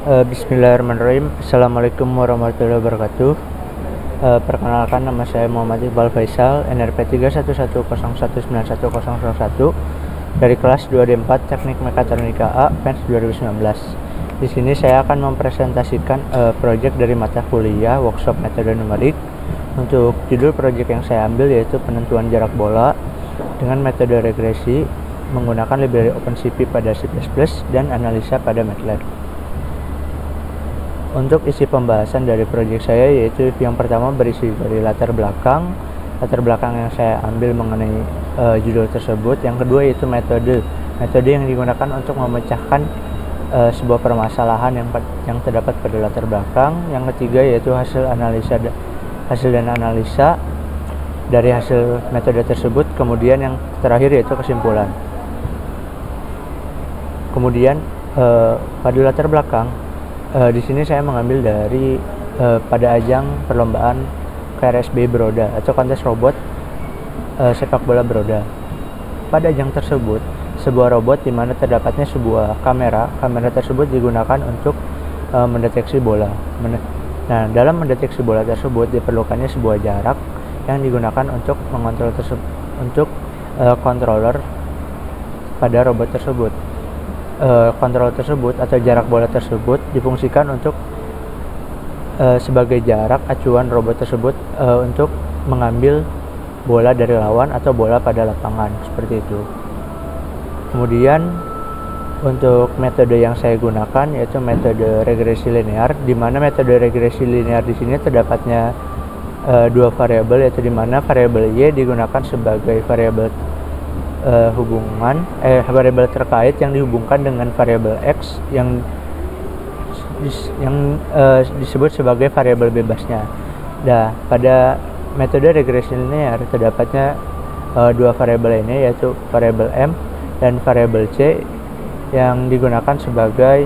Bismillahirrahmanirrahim. Assalamualaikum warahmatullahi wabarakatuh. Perkenalkan, nama saya Muhammad Iqbal Faisal, NRP 31101919101 dari kelas 2D4 Teknik Mekatronika A, PENS 2019. Di sini saya akan mempresentasikan proyek dari mata kuliah workshop metode numerik. Untuk judul proyek yang saya ambil yaitu penentuan jarak bola dengan metode regresi menggunakan library OpenCV pada C++ dan analisa pada MATLAB. Untuk isi pembahasan dari proyek saya yaitu yang pertama berisi dari latar belakang yang saya ambil mengenai judul tersebut. Yang kedua yaitu metode yang digunakan untuk memecahkan sebuah permasalahan yang terdapat pada latar belakang. Yang ketiga yaitu hasil dan analisa dari hasil metode tersebut. Kemudian yang terakhir yaitu kesimpulan. Kemudian pada latar belakang, di sini saya mengambil dari pada ajang perlombaan KRSB Broda atau kontes robot sepak bola Broda. Pada ajang tersebut, sebuah robot di mana terdapatnya sebuah kamera tersebut digunakan untuk mendeteksi bola. Nah, dalam mendeteksi bola tersebut diperlukannya sebuah jarak yang digunakan untuk mengontrol controller pada robot tersebut. Kontrol tersebut atau jarak bola tersebut difungsikan untuk sebagai jarak acuan robot tersebut untuk mengambil bola dari lawan atau bola pada lapangan, seperti itu. Kemudian untuk metode yang saya gunakan yaitu metode regresi linear, di mana metode regresi linear di sini terdapatnya dua variabel, yaitu di mana variabel Y digunakan sebagai variabel variabel terkait yang dihubungkan dengan variabel X yang disebut sebagai variabel bebasnya. Nah, pada metode regresi linear terdapatnya dua variabel ini, yaitu variabel M dan variabel C yang digunakan sebagai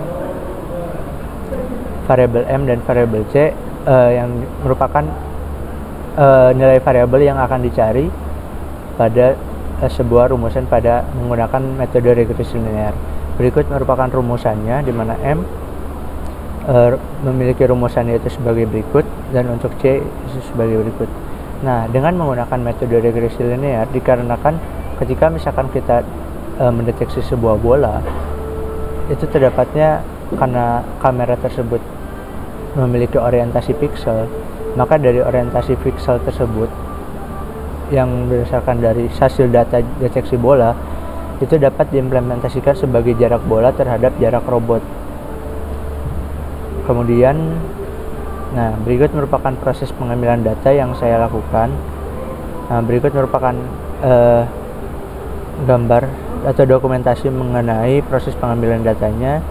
variabel M dan variabel C yang merupakan nilai variabel yang akan dicari pada sebuah rumusan pada menggunakan metode regresi linear. Berikut merupakan rumusannya, di mana M memiliki rumusan yaitu sebagai berikut dan untuk C sebagai berikut. Nah, dengan menggunakan metode regresi linear, dikarenakan ketika misalkan kita mendeteksi sebuah bola, itu terdapatnya karena kamera tersebut memiliki orientasi piksel, maka dari orientasi piksel tersebut yang berdasarkan dari hasil data deteksi bola itu dapat diimplementasikan sebagai jarak bola terhadap jarak robot. Kemudian, berikut merupakan proses pengambilan data yang saya lakukan. Berikut merupakan gambar atau dokumentasi mengenai proses pengambilan datanya.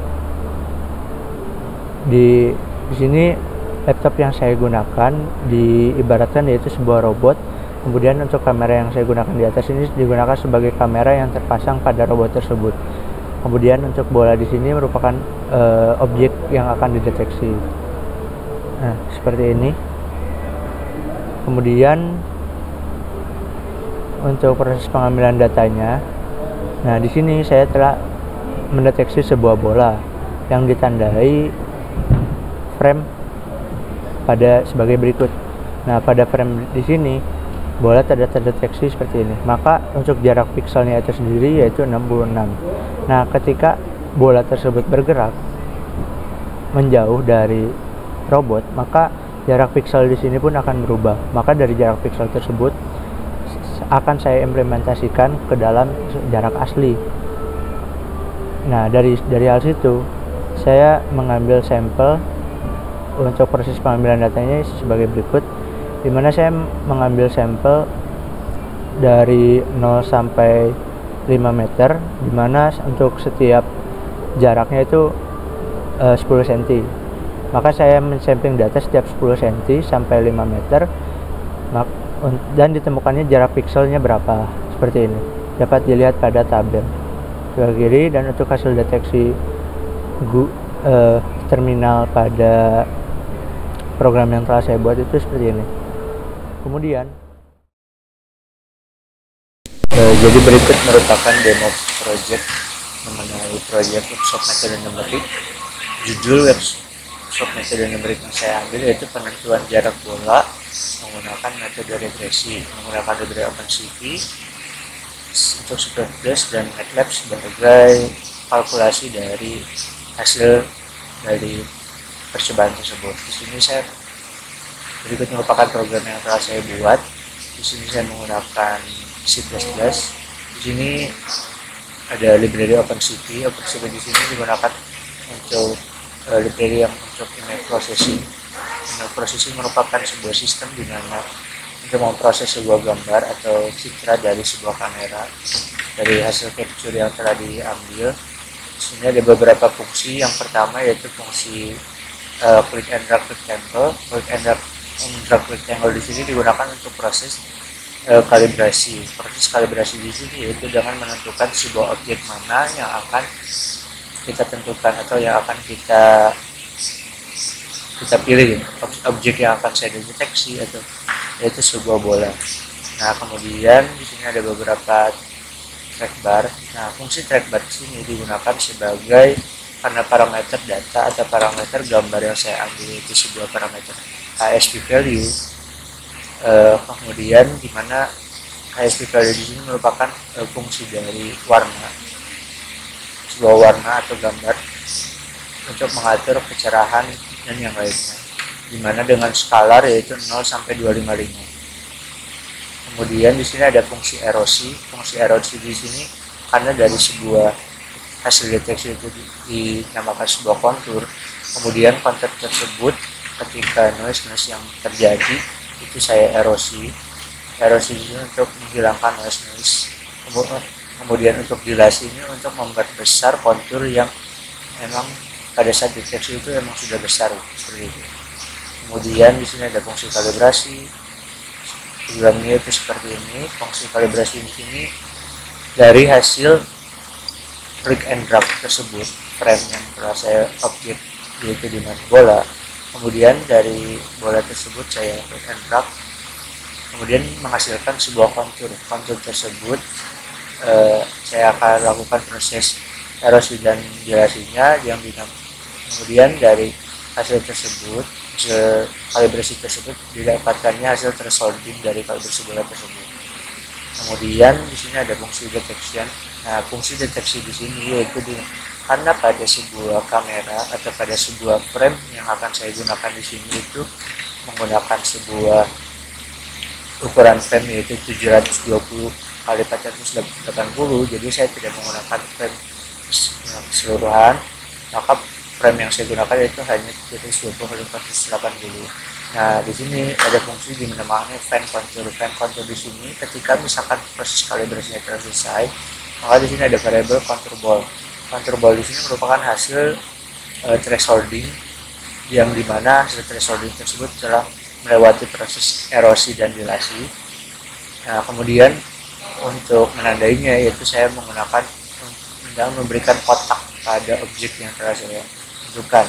Di sini laptop yang saya gunakan diibaratkan yaitu sebuah robot. Kemudian untuk kamera yang saya gunakan di atas ini digunakan sebagai kamera yang terpasang pada robot tersebut. Kemudian untuk bola di sini merupakan objek yang akan dideteksi. Nah, seperti ini. Kemudian untuk proses pengambilan datanya, nah di sini saya telah mendeteksi sebuah bola yang ditandai frame pada sebagai berikut. Nah, pada frame di sini bola terdeteksi seperti ini. Maka untuk jarak pikselnya itu sendiri yaitu 66. Nah, ketika bola tersebut bergerak menjauh dari robot, maka jarak piksel di sini pun akan berubah. Maka dari jarak piksel tersebut akan saya implementasikan ke dalam jarak asli. Nah, dari hal situ saya mengambil sampel untuk proses pengambilan datanya sebagai berikut, di mana saya mengambil sampel dari 0 sampai 5 meter, di mana untuk setiap jaraknya itu 10 cm. Maka saya mensampling data setiap 10 cm sampai 5 meter dan ditemukannya jarak pikselnya berapa, seperti ini. Dapat dilihat pada tabel sebelah kiri. Dan untuk hasil deteksi terminal pada program yang telah saya buat itu seperti ini. Kemudian jadi berikut merupakan demo project mengenai proyek workshop metode numerik Judul workshop metode numerik yang saya ambil yaitu penentuan jarak bola menggunakan metode regresi, menggunakan library OpenCV untuk Superbase dan MATLAB sebagai kalkulasi dari hasil dari percobaan tersebut. Di sini saya berikut merupakan program yang telah saya buat. Di sini saya menggunakan C++. Di sini ada library OpenCV. OpenCV di sini digunakan untuk library yang untuk image processing. Image processing merupakan sebuah sistem di mana untuk memproses sebuah gambar atau citra dari sebuah kamera dari hasil capture yang telah diambil. Di sini ada beberapa fungsi. Yang pertama yaitu fungsi click and drag rectangle. Click and drag rectangle di sini digunakan untuk proses kalibrasi. Proses kalibrasi di sini yaitu dengan menentukan sebuah objek mana yang akan kita tentukan atau yang akan kita pilih, objek yang akan saya deteksi atau yaitu sebuah bola. Nah, kemudian di sini ada beberapa trackbar. Nah, fungsi trackbar di sini digunakan sebagai karena parameter data atau parameter gambar yang saya ambil itu sebuah parameter ASP value. Kemudian di mana ASP value di sini merupakan fungsi dari warna, sebuah warna atau gambar untuk mengatur kecerahan dan yang lainnya, dimana dengan skalar yaitu 0 sampai 255. Kemudian di sini ada fungsi erosi. Fungsi erosi di sini karena dari sebuah hasil deteksi itu dinamakan sebuah kontur. Kemudian kontur tersebut ketika noise yang terjadi itu saya erosi. Erosi di sini untuk menghilangkan noise. Kemudian untuk dilasi ini untuk membuat besar kontur yang memang pada saat deteksi itu memang sudah besar seperti itu. Kemudian di sini ada fungsi kalibrasi. Programnya itu seperti ini. Fungsi kalibrasi di sini dari hasil click and drag tersebut, frame yang telah saya objek yaitu di bola. Kemudian dari bola tersebut saya click and drag, kemudian menghasilkan sebuah kontur. Kontur tersebut saya akan lakukan proses erosi dan dilasinya yang kemudian dari hasil tersebut, kalibrasi tersebut didapatkannya hasil thresholding dari kalibrasi bola tersebut. Kemudian di sini ada fungsi detection. Nah, fungsi deteksi di sini yaitu karena pada sebuah kamera atau pada sebuah frame yang akan saya gunakan di sini itu menggunakan sebuah ukuran frame yaitu 720 kali 480, jadi saya tidak menggunakan frame keseluruhan, maka frame yang saya gunakan itu hanya 720 kali 480. Nah, di sini ada fungsi di namanya fan contour. Fan contour di sini ketika misalkan proses kalibrasinya telah selesai, maka di sini ada variabel contour ball. Contour ball di sini merupakan hasil thresholding yang dimana hasil thresholding tersebut telah melewati proses erosi dan dilasi. Nah, kemudian untuk menandainya yaitu saya menggunakan memberikan kotak pada objek yang telah saya tentukan.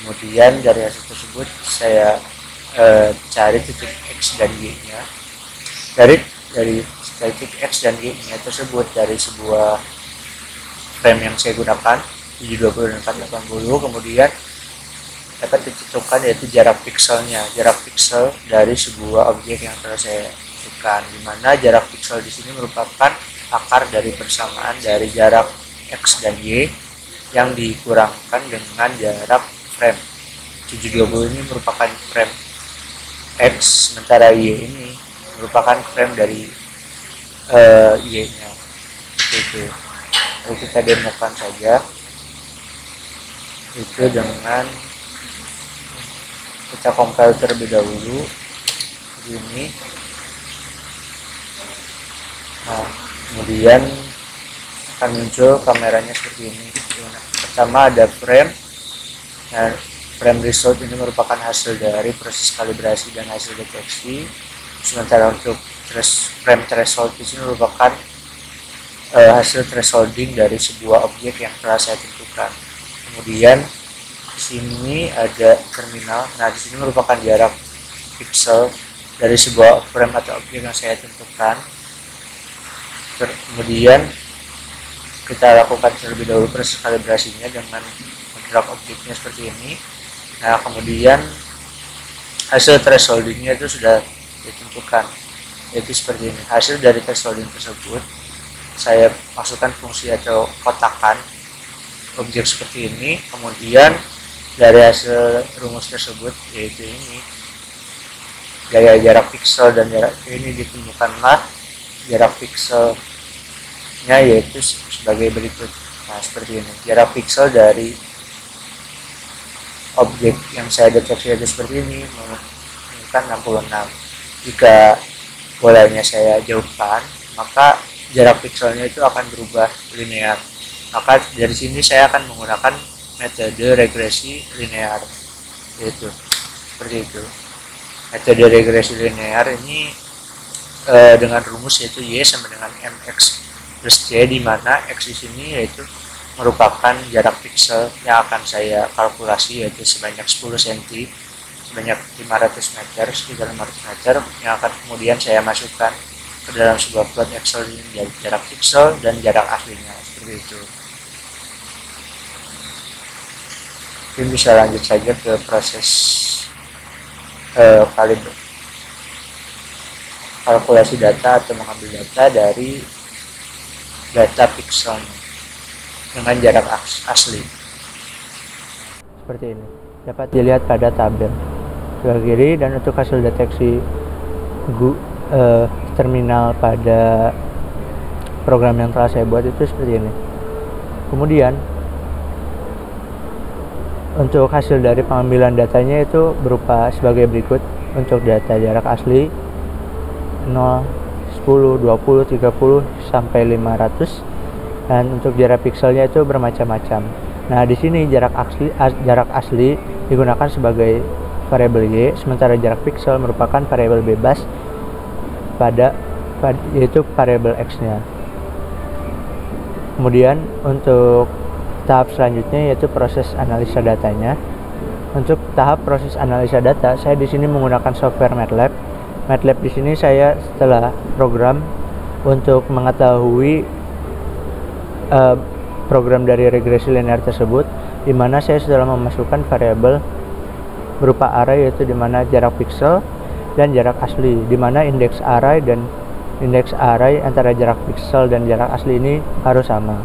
Kemudian dari hasil tersebut saya cari titik X dan Y-nya. Dari titik X dan Y-nya tersebut dari sebuah frame yang saya gunakan 720 dan 480, kemudian dapat ditentukan yaitu jarak pikselnya, jarak piksel dari sebuah objek yang telah saya tentukan, di mana jarak piksel di sini merupakan akar dari persamaan dari jarak X dan Y yang dikurangkan dengan jarak frame. 720 ini merupakan frame X, sementara Y ini merupakan frame dari Y-nya. Itu. Lalu kita demokan saja itu dengan kita compile terlebih dahulu ini. Nah, kemudian akan muncul kameranya seperti ini. Pertama ada frame. Nah, frame result ini merupakan hasil dari proses kalibrasi dan hasil deteksi. Sementara untuk frame threshold di sini merupakan hasil thresholding dari sebuah objek yang telah saya tentukan. Kemudian di sini ada terminal. Nah, di sini merupakan jarak pixel dari sebuah frame atau objek yang saya tentukan. Kemudian kita lakukan terlebih dahulu proses kalibrasinya dengan drag objeknya seperti ini. Nah kemudian hasil thresholdingnya itu sudah ditentukan, yaitu seperti ini. Hasil dari thresholding tersebut saya masukkan fungsi atau kotakan objek seperti ini. Kemudian dari hasil rumus tersebut, yaitu ini gaya jarak piksel dan jarak ini, ditemukanlah jarak pikselnya yaitu sebagai berikut. Nah seperti ini, jarak piksel dari objek yang saya deteksi itu seperti ini menunjukkan 66. Jika bolanya saya jauhkan, maka jarak pikselnya itu akan berubah linear. Maka dari sini saya akan menggunakan metode regresi linear, yaitu seperti itu. Metode regresi linear ini dengan rumus yaitu Y sama dengan MX plus C, di mana X di sini yaitu merupakan jarak piksel yang akan saya kalkulasi, yaitu sebanyak 10 cm, sebanyak 500 meter, sekitar 500 meter, yang akan kemudian saya masukkan ke dalam sebuah plot Excel ini, jarak piksel dan jarak aslinya, seperti itu. Mungkin bisa lanjut saja ke proses kalkulasi data atau mengambil data dari data pixel dengan jarak asli. Seperti ini dapat dilihat pada tabel sebelah kiri, dan untuk hasil deteksi terminal pada program yang telah saya buat itu seperti ini. Kemudian untuk hasil dari pengambilan datanya itu berupa sebagai berikut. Untuk data jarak asli 0, 10, 20, 30 sampai 500, dan untuk jarak pikselnya itu bermacam-macam. Nah, di sini jarak asli digunakan sebagai variabel Y, sementara jarak piksel merupakan variabel bebas yaitu variabel X-nya. Kemudian untuk tahap selanjutnya yaitu proses analisa datanya. Untuk tahap proses analisa data, saya di sini menggunakan software MATLAB. MATLAB di sini saya setelah program untuk mengetahui program dari regresi linear tersebut, di mana saya sudah memasukkan variabel berupa array, yaitu di mana jarak piksel dan jarak asli, di mana indeks array antara jarak piksel dan jarak asli ini harus sama.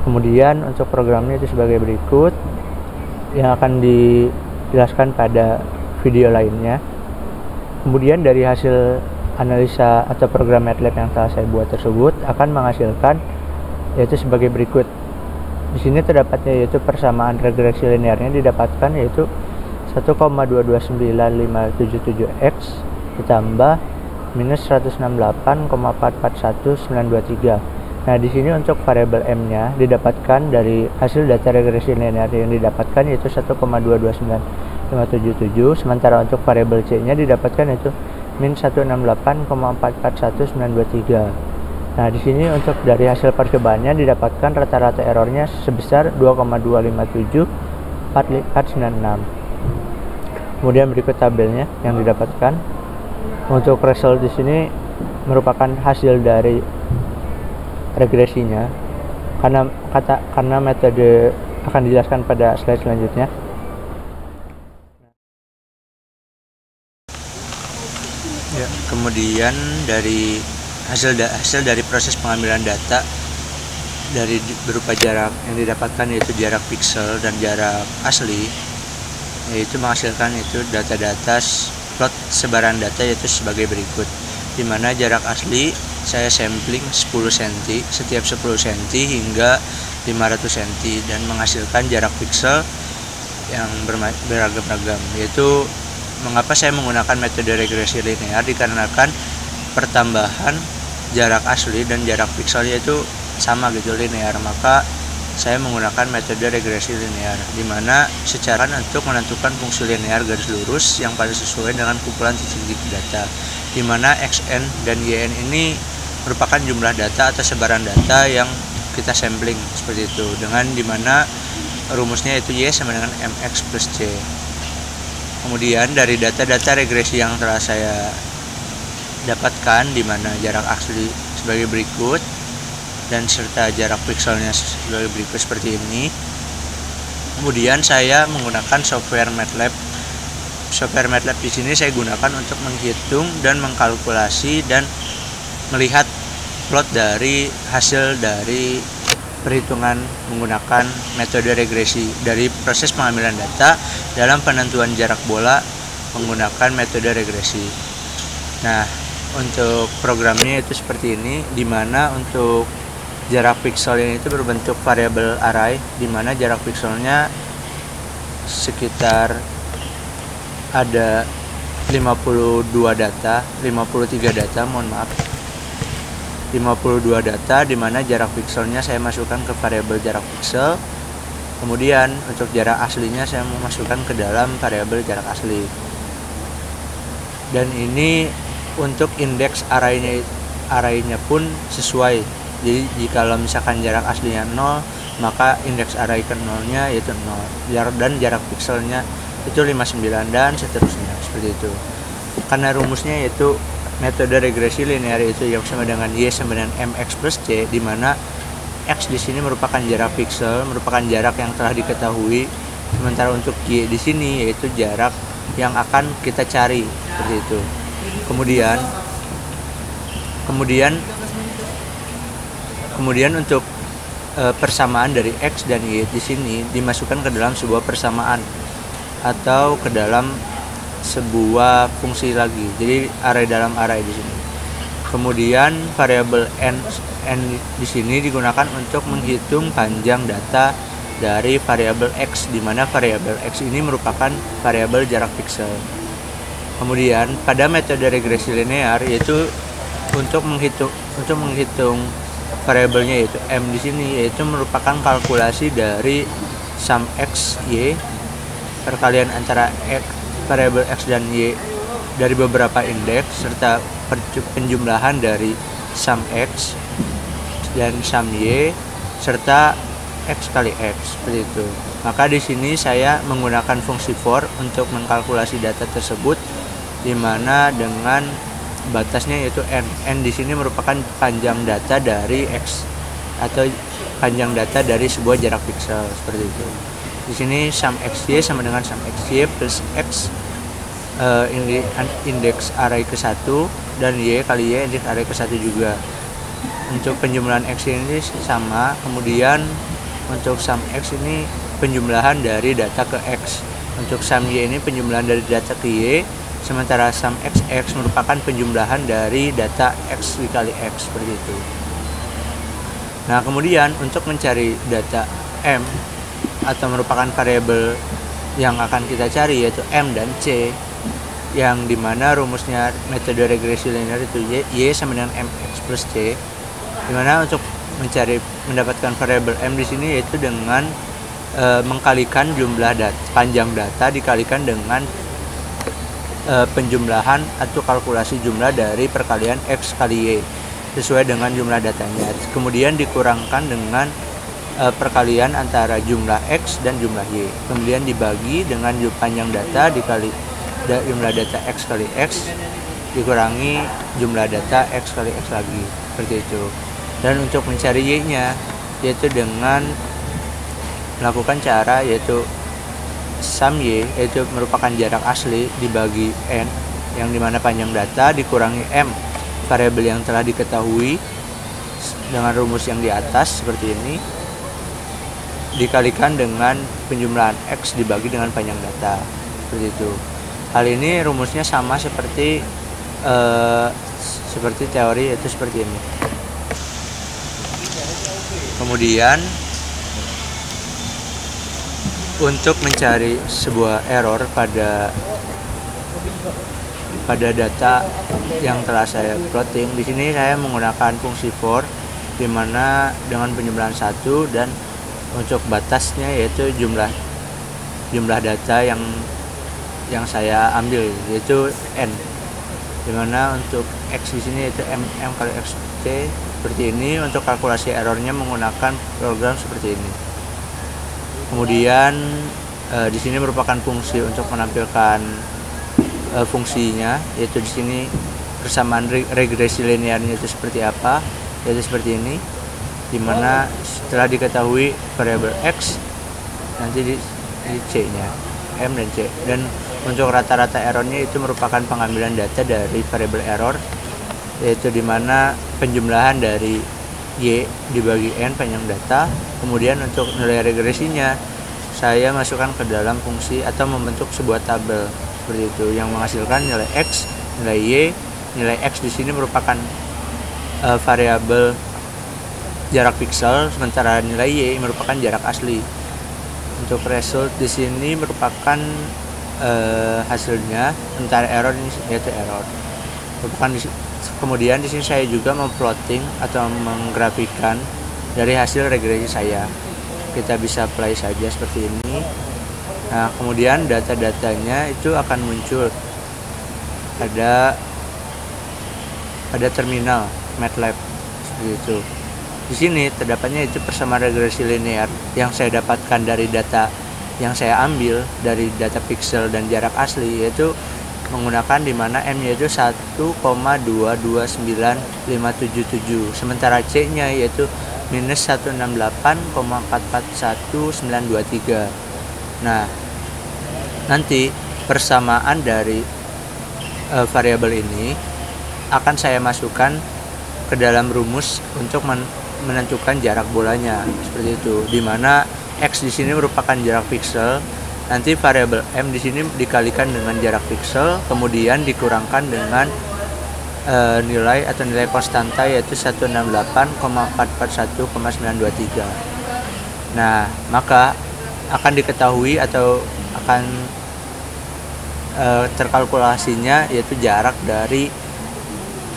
Kemudian untuk programnya itu sebagai berikut, yang akan dijelaskan pada video lainnya. Kemudian dari hasil analisa atau program MATLAB yang telah saya buat tersebut akan menghasilkan yaitu sebagai berikut. Di sini terdapatnya yaitu persamaan regresi linearnya didapatkan yaitu 1,229577x ditambah minus 168,441923. Nah, di sini untuk variabel M-nya didapatkan dari hasil data regresi linear yang didapatkan yaitu 1,229577, sementara untuk variabel C-nya didapatkan yaitu min 168,441923. Nah, di sini untuk dari hasil percobaannya didapatkan rata-rata errornya sebesar 2,2574496. Kemudian berikut tabelnya yang didapatkan. Untuk result di sini merupakan hasil dari regresinya, karena metode akan dijelaskan pada slide selanjutnya. Ya, kemudian dari hasil dari proses pengambilan data dari berupa jarak yang didapatkan yaitu jarak piksel dan jarak asli, yaitu menghasilkan itu data-data plot sebaran data yaitu sebagai berikut, di mana jarak asli saya sampling 10 cm, setiap 10 cm hingga 500 cm, dan menghasilkan jarak piksel yang beragam-ragam. Yaitu mengapa saya menggunakan metode regresi linear, dikarenakan pertambahan jarak asli dan jarak piksel yaitu sama gitu, linear, maka saya menggunakan metode regresi linear, di mana secara untuk menentukan fungsi linear garis lurus yang paling sesuai dengan kumpulan titik-titik data, di mana XN dan YN ini merupakan jumlah data atau sebaran data yang kita sampling seperti itu, dengan dimana rumusnya itu Y sama dengan MX plus C. Kemudian dari data-data regresi yang telah saya dapatkan, di mana jarak asli sebagai berikut dan serta jarak pikselnya sebagai berikut seperti ini. Kemudian saya menggunakan software MATLAB. Software MATLAB di sini saya gunakan untuk menghitung dan mengkalkulasi dan melihat plot dari hasil dari perhitungan menggunakan metode regresi dari proses pengambilan data dalam penentuan jarak bola menggunakan metode regresi. Nah, untuk programnya itu seperti ini, di mana untuk jarak pixelnya itu berbentuk variabel array, di mana jarak pixelnya sekitar ada 53 data, mohon maaf. 52 data, di mana jarak pixelnya saya masukkan ke variabel jarak pixel. Kemudian untuk jarak aslinya saya memasukkan ke dalam variabel jarak asli. Dan ini untuk indeks arraynya pun sesuai. Jadi jika misalkan jarak aslinya 0, maka indeks array ke 0-nya yaitu 0, dan jarak pixelnya itu 59 dan seterusnya, seperti itu. Karena rumusnya yaitu metode regresi linear itu yang sama dengan Y sama dengan MX plus C, di mana X di sini merupakan jarak pixel, merupakan jarak yang telah diketahui, sementara untuk Y di sini yaitu jarak yang akan kita cari, seperti itu. Kemudian untuk persamaan dari X dan Y di sini dimasukkan ke dalam sebuah persamaan atau ke dalam sebuah fungsi lagi. Jadi array dalam array di sini. Kemudian variabel n di sini digunakan untuk menghitung panjang data dari variabel X, di mana variabel X ini merupakan variabel jarak pixel. Kemudian pada metode regresi linear yaitu untuk menghitung variabelnya yaitu M di sini, yaitu merupakan kalkulasi dari sum X Y, perkalian antara variabel X dan Y dari beberapa indeks, serta penjumlahan dari sum X dan sum Y serta X kali X, seperti itu. Maka di sini saya menggunakan fungsi for untuk mengkalkulasi data tersebut, di mana dengan batasnya yaitu n. N di sini merupakan panjang data dari X atau panjang data dari sebuah jarak pixel, seperti itu. Di sini sum xy sama dengan sum xy plus x indeks array ke-1 dan y kali y indeks array ke-1 juga. Untuk penjumlahan x ini sama, kemudian untuk sum x ini penjumlahan dari data ke x. Untuk sum y ini penjumlahan dari data ke y, sementara sum x merupakan penjumlahan dari data x dikali x, seperti itu. Nah, kemudian untuk mencari data m atau merupakan variabel yang akan kita cari yaitu m dan c, yang dimana rumusnya metode regresi linear itu y sama dengan mx plus c, dimana untuk mendapatkan variabel m di sini yaitu dengan mengkalikan jumlah panjang data dikalikan dengan penjumlahan atau kalkulasi jumlah dari perkalian X kali Y sesuai dengan jumlah datanya, kemudian dikurangkan dengan perkalian antara jumlah X dan jumlah Y, kemudian dibagi dengan panjang data dikali jumlah data X kali X dikurangi jumlah data X kali X lagi, seperti itu. Dan untuk mencari Y nya yaitu dengan melakukan cara yaitu sum y, yaitu merupakan jarak asli dibagi n, yang dimana panjang data dikurangi m, variabel yang telah diketahui dengan rumus yang di atas seperti ini, dikalikan dengan penjumlahan x dibagi dengan panjang data, seperti itu. Hal ini rumusnya sama seperti teori, yaitu seperti ini. Kemudian untuk mencari sebuah error pada data yang telah saya plotting, di sini saya menggunakan fungsi for, di mana dengan penjumlahan 1 dan untuk batasnya yaitu jumlah data yang saya ambil yaitu n, di mana untuk x di sini yaitu m kali x t, seperti ini. Untuk kalkulasi errornya menggunakan program seperti ini. Kemudian di sini merupakan fungsi untuk menampilkan fungsinya, yaitu di sini persamaan regresi linearnya itu seperti apa, yaitu seperti ini, dimana setelah diketahui variabel x nanti di C-nya, M dan C. Dan untuk rata-rata errornya itu merupakan pengambilan data dari variabel error, yaitu dimana penjumlahan dari Y dibagi N panjang data. Kemudian untuk nilai regresinya saya masukkan ke dalam fungsi atau membentuk sebuah tabel seperti itu yang menghasilkan nilai X, nilai Y. Nilai X di sini merupakan variabel jarak piksel, sementara nilai Y merupakan jarak asli. Untuk result di sini merupakan hasilnya, sementara error ini yaitu error. Kemudian di sini saya juga memplotting atau menggrafikan dari hasil regresi saya. Kita bisa play saja seperti ini. Nah, kemudian data-datanya itu akan muncul pada terminal MATLAB seperti itu. Di sini terdapatnya itu persamaan regresi linear yang saya dapatkan dari data yang saya ambil dari data pixel dan jarak asli, yaitu menggunakan dimana M yaitu 1,229577, sementara C nya yaitu minus 168,441923. Nah, nanti persamaan dari variabel ini akan saya masukkan ke dalam rumus untuk menentukan jarak bolanya seperti itu, dimana X di sini merupakan jarak piksel. Nanti variabel M di sini dikalikan dengan jarak piksel, kemudian dikurangkan dengan nilai atau nilai konstanta yaitu 168,441,923. Nah, maka akan diketahui atau akan terkalkulasinya yaitu jarak dari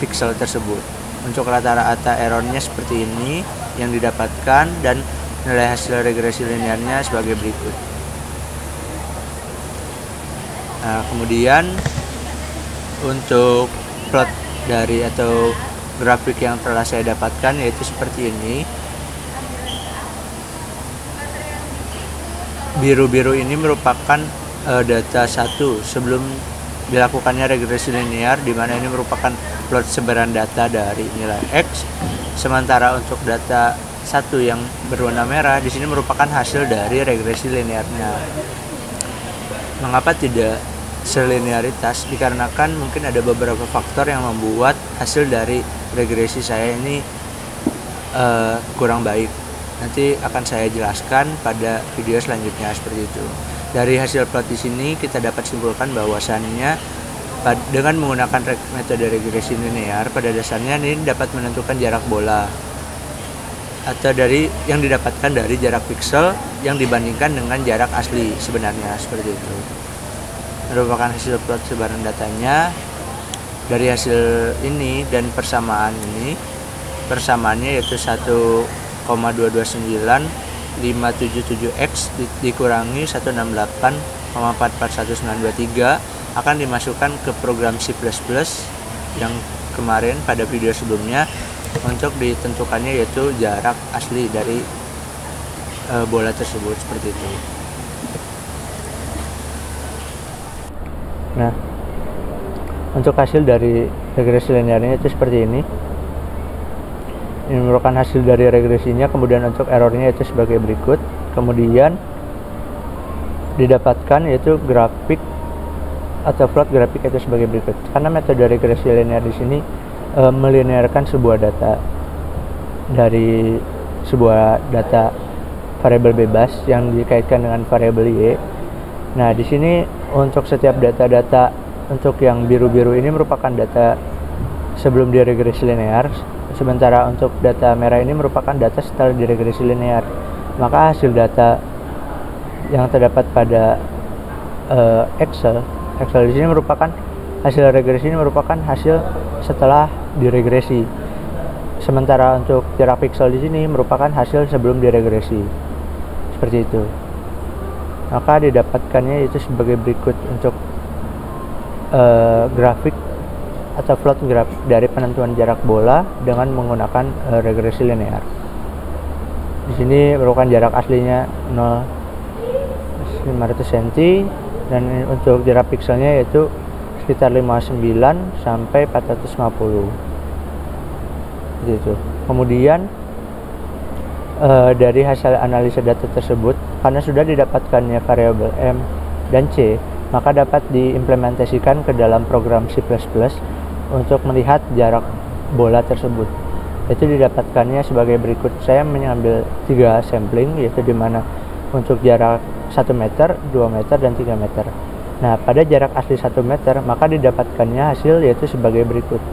piksel tersebut. Untuk rata-rata errornya seperti ini yang didapatkan, dan nilai hasil regresi linearnya sebagai berikut. Nah, kemudian untuk plot dari atau grafik yang telah saya dapatkan yaitu seperti ini. Biru-biru ini merupakan data 1 sebelum dilakukannya regresi linear, di mana ini merupakan plot sebaran data dari nilai X. Sementara untuk data 1 yang berwarna merah di sini merupakan hasil dari regresi linearnya. Mengapa tidak selinearitas? Dikarenakan mungkin ada beberapa faktor yang membuat hasil dari regresi saya ini kurang baik. Nanti akan saya jelaskan pada video selanjutnya seperti itu. Dari hasil plot di sini kita dapat simpulkan bahwasannya dengan menggunakan metode regresi linear, pada dasarnya ini dapat menentukan jarak bola atau dari yang didapatkan dari jarak piksel yang dibandingkan dengan jarak asli sebenarnya seperti itu. Merupakan hasil plot sebaran datanya. Dari hasil ini dan persamaan ini, persamaannya yaitu 1,229577x dikurangi 168,441923 akan dimasukkan ke program C++ yang kemarin pada video sebelumnya untuk ditentukannya yaitu jarak asli dari bola tersebut seperti itu. Nah, untuk hasil dari regresi linearnya itu seperti ini. Ini merupakan hasil dari regresinya, kemudian untuk errornya itu sebagai berikut. Kemudian didapatkan yaitu grafik atau plot grafik itu sebagai berikut. Karena metode regresi linear di sini melinearkan sebuah data dari sebuah data variabel bebas yang dikaitkan dengan variabel Y. Nah, di sini untuk setiap data-data untuk yang biru-biru ini merupakan data sebelum diregresi linear, sementara untuk data merah ini merupakan data setelah diregresi linear. Maka hasil data yang terdapat pada Excel di sini merupakan hasil regresi ini merupakan hasil setelah diregresi. Sementara untuk jarak piksel di sini merupakan hasil sebelum diregresi. Seperti itu. Maka didapatkannya itu sebagai berikut untuk grafik atau plot grafik dari penentuan jarak bola dengan menggunakan regresi linear. Di sini merupakan jarak aslinya 0,500 cm dan untuk jarak pikselnya yaitu sekitar 59 sampai 450. Gitu. Kemudian dari hasil analisa data tersebut, karena sudah didapatkannya variabel M dan C, maka dapat diimplementasikan ke dalam program C++ untuk melihat jarak bola tersebut. Itu didapatkannya sebagai berikut. Saya mengambil 3 sampling, yaitu dimana untuk jarak 1 meter, 2 meter, dan 3 meter. Nah, pada jarak asli 1 meter, maka didapatkannya hasil yaitu sebagai berikut.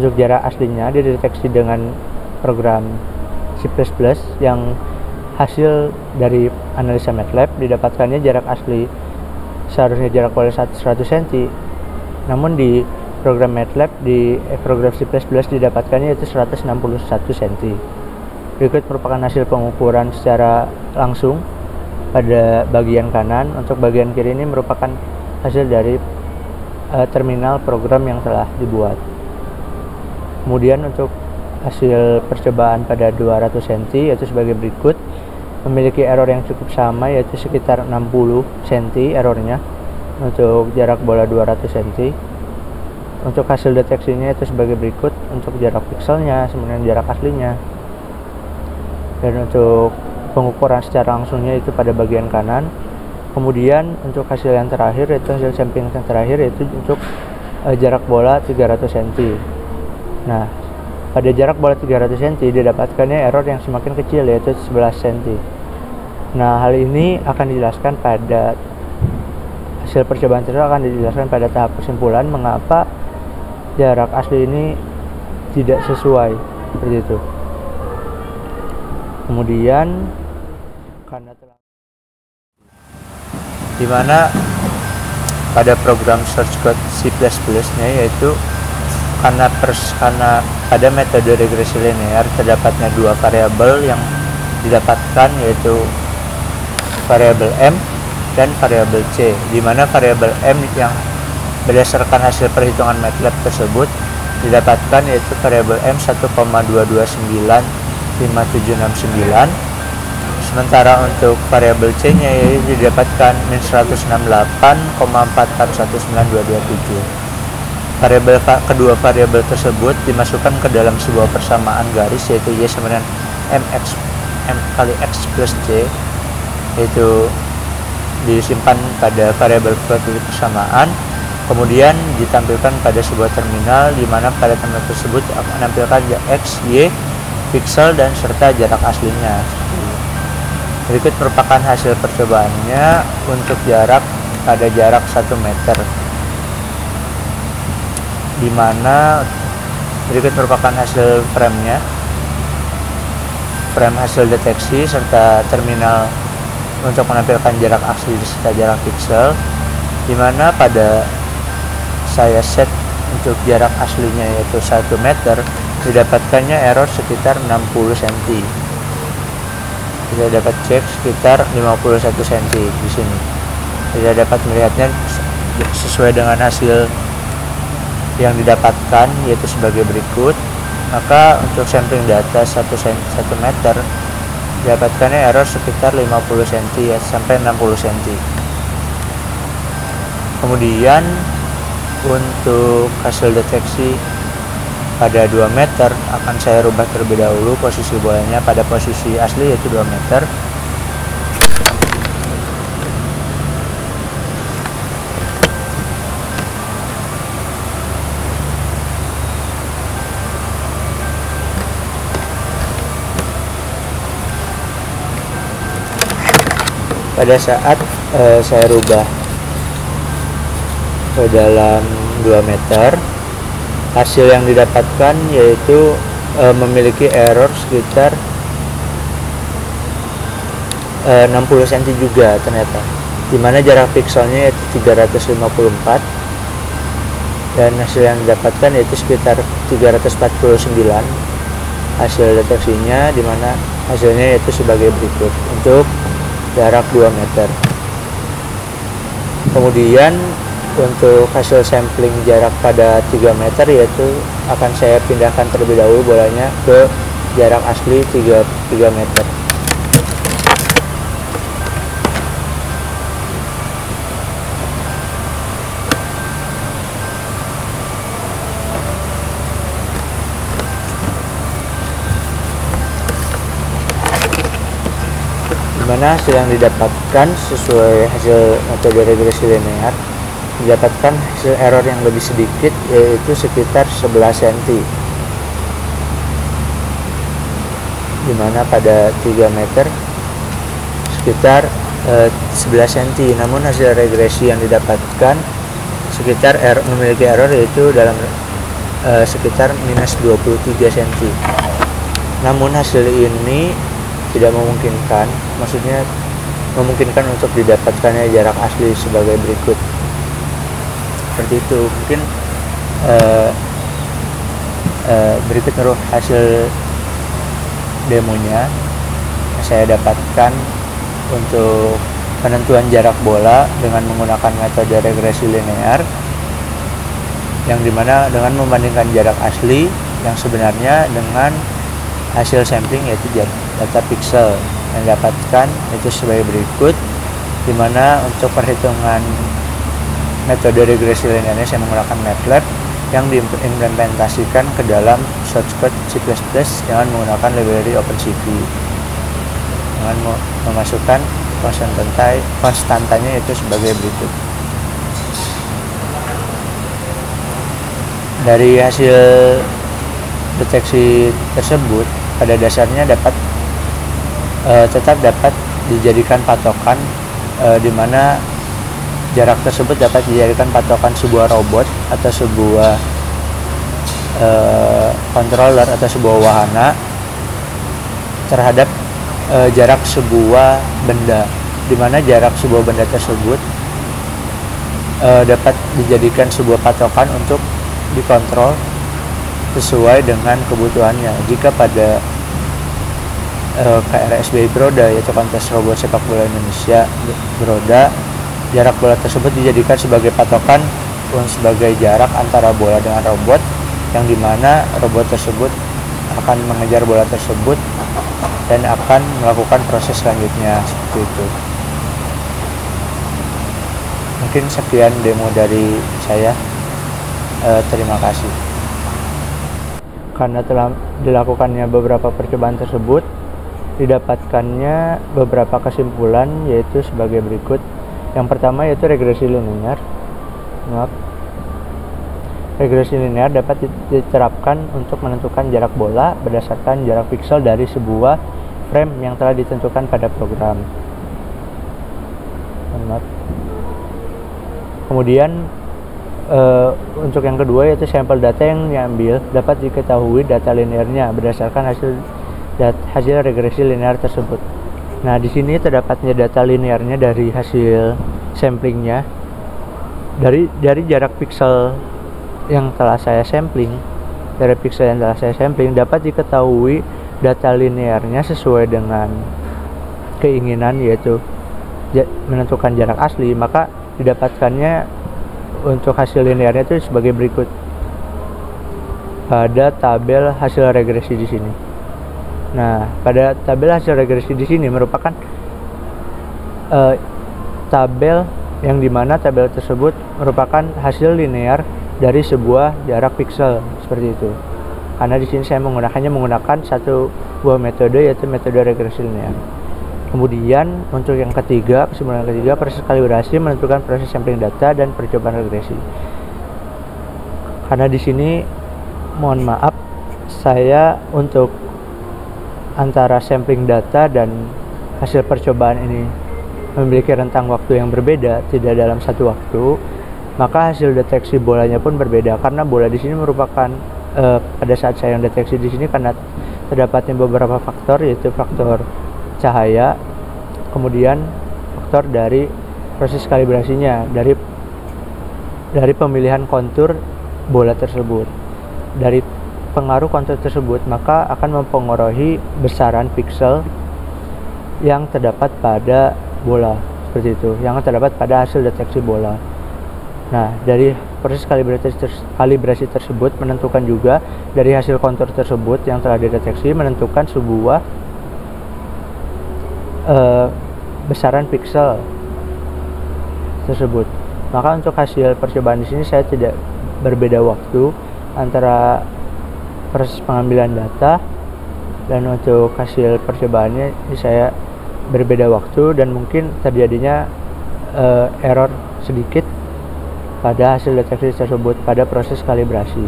Untuk jarak aslinya dideteksi dengan program C++ yang hasil dari analisa MATLAB, didapatkannya jarak asli seharusnya jarak bola 100 cm, namun di program MATLAB di program C++ didapatkannya yaitu 161 cm. Berikut merupakan hasil pengukuran secara langsung pada bagian kanan. Untuk bagian kiri ini merupakan hasil dari terminal program yang telah dibuat. Kemudian untuk hasil percobaan pada 200 cm yaitu sebagai berikut. Memiliki error yang cukup sama, yaitu sekitar 60 cm errornya untuk jarak bola 200 cm. Untuk hasil deteksinya itu sebagai berikut. Untuk jarak pixelnya sebenarnya jarak aslinya, dan untuk pengukuran secara langsungnya itu pada bagian kanan. Kemudian untuk hasil yang terakhir, yaitu hasil sampling yang terakhir, yaitu untuk jarak bola 300 cm. Nah, pada jarak bola 300 cm didapatkannya error yang semakin kecil, yaitu 11 cm. Nah, hal ini akan dijelaskan pada hasil percobaan tersebut, akan dijelaskan pada tahap kesimpulan mengapa jarak asli ini tidak sesuai seperti itu. Kemudian karena telah dimana pada program search code C++ nya, yaitu karena pada metode regresi linear terdapatnya 2 variabel yang didapatkan, yaitu variabel M dan variabel C, di mana variabel M yang berdasarkan hasil perhitungan MATLAB tersebut didapatkan yaitu variabel M 1,229579, sementara untuk variabel C nya yaitu didapatkan min 168,4419227. Kedua variabel tersebut dimasukkan ke dalam sebuah persamaan garis, yaitu Y sama dengan M kali X plus C, yaitu disimpan pada variabel persamaan, kemudian ditampilkan pada sebuah terminal, di mana pada terminal tersebut akan menampilkan X, Y, pixel, dan serta jarak aslinya. Berikut merupakan hasil percobaannya untuk jarak pada jarak 1 meter, di mana berikut merupakan hasil frame-nya, frame hasil deteksi serta terminal untuk menampilkan jarak asli serta jarak pixel, di mana pada saya set untuk jarak aslinya yaitu 1 meter, didapatkannya error sekitar 60 cm. Kita dapat cek sekitar 51 cm di sini. Kita dapat melihatnya sesuai dengan hasil yang didapatkan, yaitu sebagai berikut. Maka untuk sampling data 1 meter didapatkannya error sekitar 50 cm ya, sampai 60 cm. Kemudian untuk hasil deteksi pada 2 meter akan saya rubah terlebih dahulu posisi bolanya pada posisi asli, yaitu 2 meter. Pada saat saya rubah ke dalam 2 meter, hasil yang didapatkan yaitu memiliki error sekitar 60 cm juga ternyata, dimana jarak pixelnya yaitu 354, dan hasil yang didapatkan yaitu sekitar 349 hasil deteksinya, dimana hasilnya yaitu sebagai berikut untuk jarak 2 meter. Kemudian untuk hasil sampling jarak pada 3 meter, yaitu akan saya pindahkan terlebih dahulu bolanya ke jarak asli 3 meter. dimana hasil yang didapatkan sesuai hasil metode regresi linear mendapatkan hasil error yang lebih sedikit, yaitu sekitar 11 cm, dimana pada 3 meter sekitar 11 cm, namun hasil regresi yang didapatkan sekitar memiliki error yaitu dalam sekitar minus 23 cm. Namun hasil ini tidak memungkinkan, maksudnya memungkinkan untuk didapatkannya jarak asli sebagai berikut. Seperti itu. Mungkin berikut merupakan hasil demonya yang saya dapatkan untuk penentuan jarak bola dengan menggunakan metode regresi linear, yang dimana dengan membandingkan jarak asli yang sebenarnya dengan hasil sampling, yaitu data pixel yang didapatkan itu sebagai berikut, dimana untuk perhitungan metode regresi linearnya saya menggunakan MATLAB yang diimplementasikan ke dalam source code C++ dengan menggunakan library OpenCV, dengan memasukkan konstantanya itu sebagai berikut. Dari hasil deteksi tersebut pada dasarnya tetap dapat dijadikan patokan, di mana jarak tersebut dapat dijadikan patokan sebuah robot atau sebuah controller atau sebuah wahana terhadap jarak sebuah benda, di mana jarak sebuah benda tersebut dapat dijadikan sebuah patokan untuk dikontrol sesuai dengan kebutuhannya. Jika pada KRSBI Broda, yaitu kontes robot sepak bola Indonesia Broda, jarak bola tersebut dijadikan sebagai patokan sebagai jarak antara bola dengan robot, yang dimana robot tersebut akan mengejar bola tersebut dan akan melakukan proses selanjutnya, seperti itu. Mungkin sekian demo dari saya. Terima kasih. Karena telah dilakukannya beberapa percobaan tersebut, didapatkannya beberapa kesimpulan, yaitu sebagai berikut. Yang pertama yaitu regresi linear. Regresi linear dapat diterapkan untuk menentukan jarak bola berdasarkan jarak pixel dari sebuah frame yang telah ditentukan pada program. Kemudian untuk yang kedua yaitu sampel data yang diambil dapat diketahui data linearnya berdasarkan hasil regresi linear tersebut. Nah, di sini terdapatnya data linearnya dari hasil samplingnya, dari jarak pixel yang telah saya sampling, dapat diketahui data linearnya sesuai dengan keinginan, yaitu menentukan jarak asli. Maka didapatkannya untuk hasil linearnya itu sebagai berikut pada tabel hasil regresi di sini. Nah, pada tabel hasil regresi di sini merupakan tabel yang dimana tabel tersebut merupakan hasil linear dari sebuah jarak pixel, seperti itu. Karena di sini saya menggunakan satu buah metode, yaitu metode regresi linear. Kemudian untuk yang ketiga, kesimpulan ketiga, proses kalibrasi menentukan proses sampling data dan percobaan regresi. Karena di sini mohon maaf, saya untuk antara sampling data dan hasil percobaan ini memiliki rentang waktu yang berbeda, tidak dalam satu waktu, maka hasil deteksi bolanya pun berbeda. Karena bola di sini merupakan pada saat saya mendeteksi di sini, karena terdapatnya beberapa faktor, yaitu faktor cahaya, kemudian faktor dari proses kalibrasinya, dari pemilihan kontur bola tersebut. Dari pengaruh kontur tersebut maka akan mempengaruhi besaran pixel yang terdapat pada bola, seperti itu, yang terdapat pada hasil deteksi bola. Nah, dari proses kalibrasi tersebut menentukan juga dari hasil kontur tersebut yang telah dideteksi menentukan sebuah besaran pixel tersebut. Maka untuk hasil percobaan di sini saya tidak berbeda waktu antara proses pengambilan data dan untuk hasil percobaannya saya berbeda waktu dan mungkin terjadinya error sedikit pada hasil deteksi tersebut pada proses kalibrasi.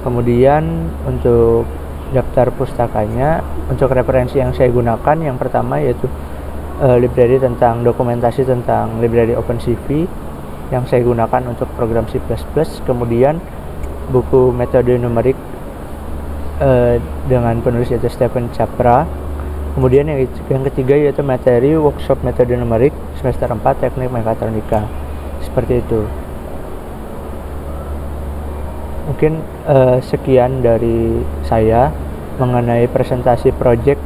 Kemudian untuk daftar pustakanya, untuk referensi yang saya gunakan yang pertama yaitu library tentang dokumentasi tentang library OpenCV yang saya gunakan untuk program C++, kemudian buku metode numerik dengan penulis yaitu Stephen Capra. Kemudian yang ketiga yaitu materi workshop metode numerik semester 4 teknik mekatronika. Seperti itu. Mungkin sekian dari saya mengenai presentasi project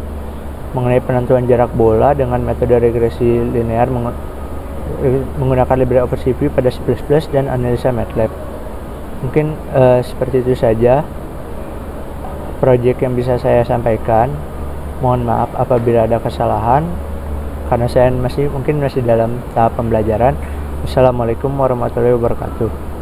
mengenai penentuan jarak bola dengan metode regresi linear menggunakan library OpenCV pada C++ dan analisa MATLAB. Mungkin seperti itu saja project yang bisa saya sampaikan. Mohon maaf apabila ada kesalahan karena saya mungkin masih dalam tahap pembelajaran. Assalamualaikum warahmatullahi wabarakatuh.